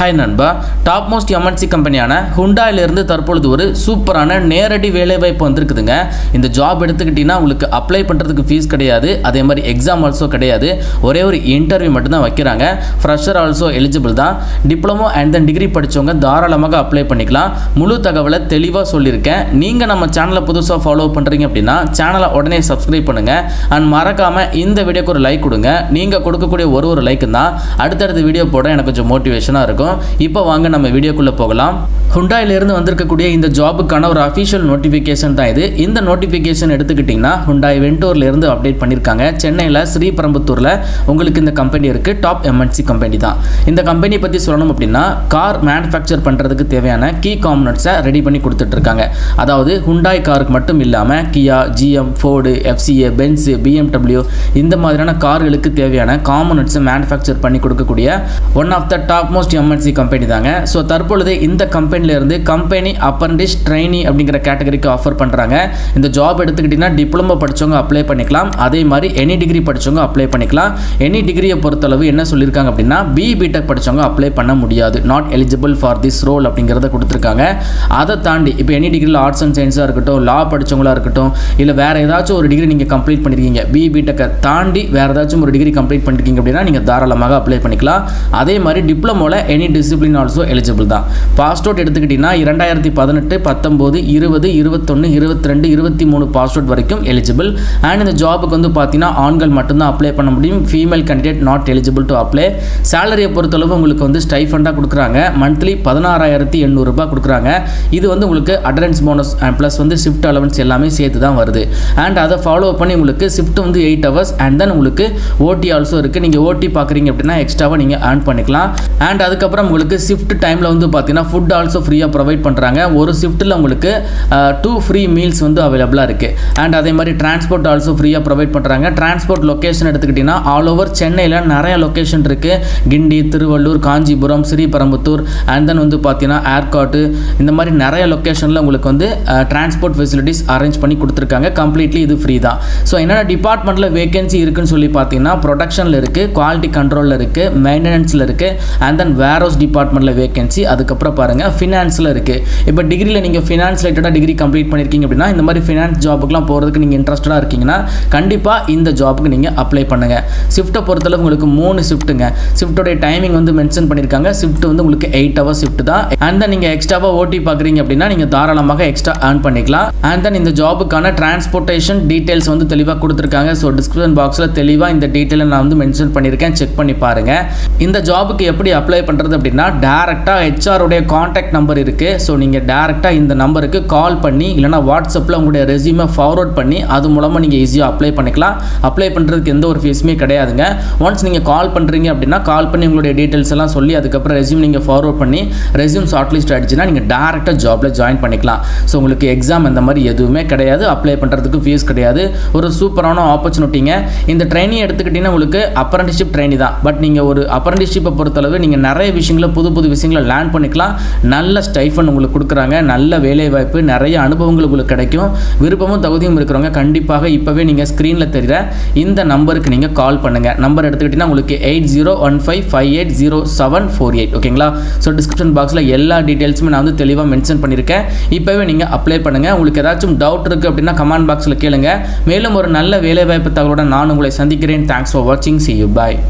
Hi நண்பா, top most MNC கம்பெனியான ஹுண்டாயிலிருந்து தற்பொழுது ஒரு சூப்பரான நேரடி வேலைவாய்ப்பு வந்திருக்குதுங்க. இந்த ஜாப் எடுத்துக்கிட்டிங்கன்னா உங்களுக்கு அப்ளை பண்ணுறதுக்கு ஃபீஸ் கிடையாது, அதே மாதிரி எக்ஸாம் ஆல்சோ கிடையாது, ஒரே ஒரு இன்டர்வியூ மட்டும்தான் வைக்கிறாங்க. ஃப்ரெஷர் ஆல்சோ எலிஜிபிள் தான். டிப்ளமோ அண்ட் தென் டிகிரி படித்தவங்க தாராளமாக அப்ளை பண்ணிக்கலாம். முழு தகவலை தெளிவாக சொல்லியிருக்கேன். நீங்கள் நம்ம சேனலை புதுசாக ஃபாலோ பண்ணுறீங்க அப்படின்னா சேனலை உடனே சப்ஸ்கிரைப் பண்ணுங்கள் அண்ட் மறக்காமல் இந்த வீடியோக்கு ஒரு லைக் கொடுங்க. நீங்கள் கொடுக்கக்கூடிய ஒரு லைக்கு தான் அடுத்தடுத்த வீடியோ போட எனக்கு கொஞ்சம் மோட்டிவேஷனாக இருக்கும். இப்போ வாங்க நம்ம வீடியோக்குள்ளே போகலாம். ஹுண்டாயிலிருந்து வந்திருக்கக்கூடிய இந்த ஜாபுக்கான ஒரு அஃபிஷியல் நோட்டிஃபிகேஷன் தான் இது. இந்த நோட்டிஃபிகேஷன் எடுத்துக்கிட்டிங்கன்னா ஹுண்டாய் வென்டூர்லேருந்து அப்டேட் பண்ணியிருக்காங்க. சென்னையில் ஸ்ரீபெரும்புத்தூரில் உங்களுக்கு இந்த கம்பெனி இருக்குது. டாப் எம்என்சி கம்பெனி தான். இந்த கம்பெனி பற்றி சொல்லணும் அப்படின்னா கார் மேனுஃபேக்சர் பண்ணுறதுக்கு தேவையான கீ காம்பனன்ட்ஸை ரெடி பண்ணி கொடுத்துட்ருக்காங்க. அதாவது ஹுண்டாய் காருக்கு மட்டும் இல்லாமல் Kia, GM, Ford, FCA, Benz, BMW இந்த மாதிரியான கார்களுக்கு தேவையான காம்பனன்ட்ஸை மேனுஃபேக்சர் பண்ணி கொடுக்கக்கூடிய one of the top most MNC company தாங்க. ஸோ தற்பொழுது இந்த கம்பெனிலேருந்து கம்பெனி அப்ரண்டிஸ் ட்ரெயினி அப்படிங்கிற கேட்டகரிக்கு ஆஃபர் பண்ணுறாங்க. இந்த ஜாப் எடுத்துக்கிட்டிங்கன்னா டிப்ளமோ படித்தவங்க அப்ளை பண்ணிக்கலாம், அதே மாதிரி எனி டிகிரி படித்தவங்க அப்ளை பண்ணிக்கலாம். எனி டிகிரியை பொறுத்தளவு என்ன சொல்லியிருக்காங்க அப்படின்னா பிடெக் படித்தவங்க அப்ளை பண்ண முடியாது, not eligible for this role அப்படிங்கிறத கொடுத்துருக்காங்க. அதை தாண்டி இப்போ எனி டிகிரியில் ஆர்ட்ஸ் அண்ட் சயின்ஸாக இருக்கட்டும், லா படித்தவங்களாக இருக்கட்டும், இல்லை வேறு ஏதாச்சும் ஒரு டிகிரி நீங்கள் கம்ப்ளீட் பண்ணியிருக்கீங்க, பிடெக்கை தாண்டி வேறு ஏதாச்சும் ஒரு டிகிரி கம்ப்ளீட் பண்ணியிருக்கீங்க அப்படின்னா நீங்கள் தாராளமாக அப்ளை பண்ணிக்கலாம். அதே மாதிரி டிப்ளமோவில் எனி டிசிப்ளின் ஆல்சோ எலிஜிபிள் தான். பாஸ்ட் அவுட் எடுத்துக்கிட்டிங்கன்னா 2018, 19, 20, 21, 22, 23 பாஸ்ட் அவுட் வரைக்கும் எலிஜிபிள். அண்ட் இந்த ஜாபுக்கு வந்து பார்த்தீங்கன்னா ஆண்கள் மட்டும்தான் அப்ளை பண்ண முடியும். Female candidate not eligible to apply. சேலரியை பொறுத்தளவு உங்களுக்கு வந்து ஸ்டைஃபண்டாக கொடுக்குறாங்க. மந்த்லி 16,800 ரூபாய் கொடுக்குறாங்க. இது வந்து உங்களுக்கு அட்டண்டன்ஸ் போனஸ் அண்ட் ப்ளஸ் வந்து ஷிஃப்ட் அலவன்ஸ் எல்லாமே சேர்த்து தான் வருது. அண்ட் அதை ஃபாலோ பண்ணி உங்களுக்கு ஷிஃப்ட் வந்து 8 hours அண்ட் தென் உங்களுக்கு ஓடி ஆல்சோ இருக்குது. நீங்கள் ஓடி பார்க்குறீங்க அப்படின்னா எக்ஸ்ட்ராவாக நீங்கள் ஏர்ன் பண்ணிக்கலாம். அண்ட் அதுக்கப்புறம் உங்களுக்கு ஷிஃப்ட் டைமில் வந்து பார்த்தீங்கன்னா ஃபுட் ஆல்சோ ஃப்ரீயாக ப்ரொவைட் பண்ணுறாங்க. ஒரு ஷிஃப்ட்டில் உங்களுக்கு 2 ஃப்ரீ மீல்ஸ் வந்து அவைலபிளாக இருக்குது. அண்ட் அதே மாதிரி டிரான்ஸ்போர்ட் ஆல்சோ ஃப்ரீயாக ப்ரொவைட் பண்ணுறாங்க. டிரான்ஸ்போர்ட் லொக்கேஷன் எடுத்துக்கிட்டிங்கன்னா ஆல் ஓவர் சென்னையில் நிறைய லொக்கேஷன் இருக்குது. கிண்டி, திருவள்ளூர், காஞ்சிபுரம், ஸ்ரீபெரும்புத்தூர் அண்ட் தென் வந்து பார்த்தீங்கன்னா ஏர்காட்டு, இந்த மாதிரி நிறைய லொக்கேஷனில் உங்களுக்கு வந்து டிரான்ஸ்போர்ட் ஃபெசிலிட்டிஸ் அரேஞ்ச் பண்ணி கொடுத்துருக்காங்க. கம்ப்ளீட்லி இது ஃப்ரீ தான். ஸோ என்னென்ன டிபார்ட்மெண்ட்டில் வேகன்சி இருக்குன்னு சொல்லி பார்த்தீங்கன்னா ப்ரொடக்ஷனில் இருக்குது, குவாலிட்டி கண்ட்ரோலில் இருக்குது, மெயின்டெனன்ஸில் இருக்குது அண்ட் தென் வேர்ஹவுஸ் டிபார்ட்மெண்ட்டில் வேகன்சி. அதுக்கப்புறம் பாருங்கள் ஃபினான்ஸில் இருக்குது. இப்போ டிகிரியில் நீங்கள் ஃபினான்ஸ் ரிலேட்டடாக டிகிரி கம்ப்ளீட் பண்ணியிருக்கீங்க அப்படின்னா இந்த மாதிரி ஃபினான்ஸ் ஜாபுக்குலாம் போகிறதுக்கு நீங்கள் இன்ட்ரெஸ்டடாக இருக்கீங்கன்னா கண்டிப்பாக இந்த ஜாபுக்கு நீங்கள் அப்ளை பண்ணுங்கள். ஷிஃப்ட்டை பொறுத்தளவு உங்களுக்கு 3 ஷிஃப்ட்டுங்க. ஷிஃப்ட்டோடைய டைமிங் வந்து மென்ஷன் பண்ணியிருக்காங்க. ஷிஃப்ட் வந்து உங்களுக்கு 8 hours ஷிஃப்ட் தான். அண்ட் தென் நீங்கள் எக்ஸ்ட்ராவாக ஓடி பார்க்குறீங்க அப்படின்னா நீங்கள் தாராளமாக எக்ஸ்ட்ரா ஏர்ன் பண்ணிக்கலாம். அண்ட் தென் இந்த ஜாபுக்கான டிரான்ஸ்போர்ட்டேஷன் டீட்டெயில்ஸ் வந்து தெளிவாக கொடுத்துருக்காங்க. ஸோ டிஸ்கிரிப்ஷன் பாக்ஸில் தெளிவாக இந்த டீட்டெயிலை நான் வந்து மென்ஷன் பண்ணியிருக்கேன், செக் பண்ணி பாருங்கள். இந்த ஜாபுக்கு எப்படி அப்ளை பண்ணுறது அப்படின்னா டேரெக்டாக ஹெச்ஆருடைய காண்டாக்ட் நம்பர் இருக்குது. ஸோ நீங்கள் டேரெக்டாக இந்த நம்பருக்கு கால் பண்ணி இல்லைனா வாட்ஸ்அப்பில் உங்களுடைய ரெஸ்யூமை ஃபார்வர்ட் பண்ணி அது மூலமாக நீங்கள் ஈஸியாக அப்ளை பண்ணிக்கலாம். அப்ளை பண்ணுறதுக்கு எந்த ஒரு ஃபீஸுமே கிடையாதுங்க. ஒன்ஸ் நீங்கள் கால் பண்ணுறீங்க அப்படின்னா கால் பண்ணி உங்களுடைய டீட்டெயில்ஸ் எல்லாம் சொல்லி அதுக்கப்புறம் ரெஸ்யூம் நீங்கள் ஃபார்வர்ட் பண்ணி ரெஸ்யூம் ஷார்ட் லிஸ்ட் ஆகிடுச்சுன்னா நீங்கள் டேரெக்டாக ஜாபில் ஜாயின் பண்ணிக்கலாம். ஸோ உங்களுக்கு எக்ஸாம் இந்த மாதிரி எதுவுமே கிடையாது, அப்ளை பண்ணுறதுக்கு ஃபீஸ் கிடையாது. ஒரு சூப்பரான ஆப்பர்ச்சுனிட்டிங்க. இந்த ட்ரைனிங் எடுத்துக்கிட்டிங்கன்னா உங்களுக்கு அப்ரண்டிஸ்ஷிப் ட்ரைனி தான். பட் நீங்கள் ஒரு அப்ரண்டிஸ்ஷிப்பை பொறுத்தளவு நீங்கள் நிறைய விஷயங்களை புது விஷயங்களை லேர்ன் பண்ணிக்கலாம். நல்ல ஸ்டைஃபன் உங்களுக்கு கொடுக்குறாங்க, நல்ல வேலை வாய்ப்பு, நிறைய அனுபவங்கள் உங்களுக்கு கிடைக்கும். விருப்பமும் தகுதியும் இருக்கிறவங்க கண்டிப்பாக இப்போவே நீங்கள் ஸ்க்ரீனில் தெரிகிற இந்த நம்பருக்கு நீங்கள் கால் பண்ணுங்கள். நம்பர் எடுத்துக்கிட்டிங்கன்னா உங்களுக்கு 8015580748. ஓகேங்களா? ஸோ டிஸ்கிரிப்ஷன் பாக்ஸில் எல்லா டீட்டெயில்ஸுமே நான் வந்து தெளிவாக மென்ஷன் பண்ணியிருக்கேன். இப்போவே நீங்கள் அப்ளை பண்ணுங்கள். உங்களுக்கு ஏதாச்சும் டவுட் இருக்குது அப்படின்னா கமெண்ட் பாக்ஸில் கேளுங்க. மேலும் ஒரு நல்ல வேலை வாய்ப்பு தகவலுடன் நான் உங்களை சந்திக்கிறேன். தேங்க்ஸ் ஃபார் வாட்சிங். See you. Bye.